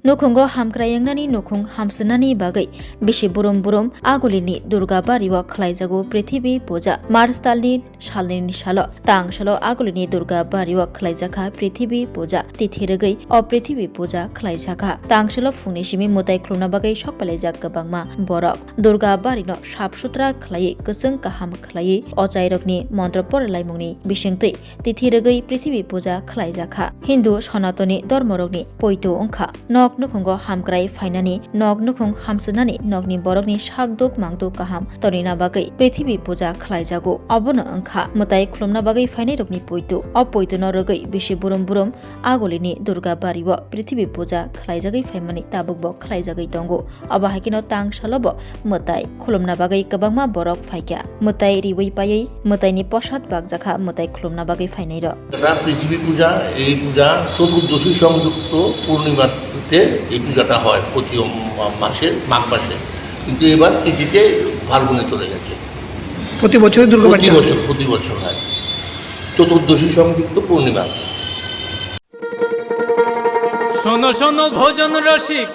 Nukhungo hamkrayangni nukhung hamsanani bagai bishi burum burum agulini Durga bariwa khlaijago prithibi puja Mars talni shalni shalo tang shalo agulini Durga bariwa khlaijaka prithibi puja tithiragai o prithibi puja khlaijaka tang shalo fungni simi mutai khluna bagai sokpale jakabangma borok Durga barino sapsutra khlai kusung kaham khlai o chairokni mantra porlaimungni bisingtei tithiragai prithibi puja khlaijaka Hindu sanatoni dharmorokni poito ongkha Nukhungo hamkrai fainani nog nukhung hamsanani nogni borokni sakduk mangduk kaham torina bagai prithibi puja khlaijago abono angkha mutai khulumna bagai fainai rokni poitu o poitu no rogai bishi burum burum agolini Durga bariwo prithibi puja khlaijagai faimani tabukbo khlaijagai tongo aba hakino tang salobo mutai khulumna bagai kabangma borok faikya mutai riwai payai mutai ni posat bagjakha mutai khulumna bagai fainai ro পৃথিবী পূজা এই পূজা চতুর্দশী সংযুক্ত পূর্ণিমাতে এই পূজাটা হয় প্রতি মাসের মাঘ মাসে কিন্তু এবার তিথিতে ফাল্গুনে চলে গেছে প্রতি বছর প্রতি বছর হয় চতুর্দশী সংযুক্ত পূর্ণিমা শোনো শোনো ভোজন রসিক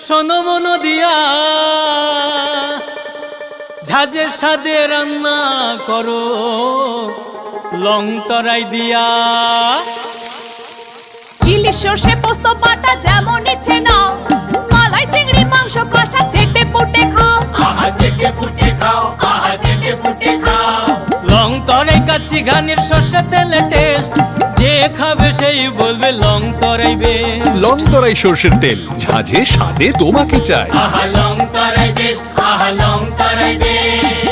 শোনো মন দিয়া ঝাঁঝের স্বাদে রান্না করো লং তরাই দিয়া ইলিশ সর্ষে পোস্ত বাটা যেমন ইচ্ছে নাও মালাই চিংড়ি মাংস কষা চেটে পুটে খাও আহা চেটে পুটে খাও আহা চেটে পুটে খাও লং তরাই কাচ্চি ঘানির সর্ষে তেলে টেস্ট যে খাবে সেই বলবে লং তরাই বেশ লং তরাই সর্ষের তেল ঝাঁঝে স্বাদে তোমাকে চাই আহা লং তরাই বেশ আহা লং তরাই বেশ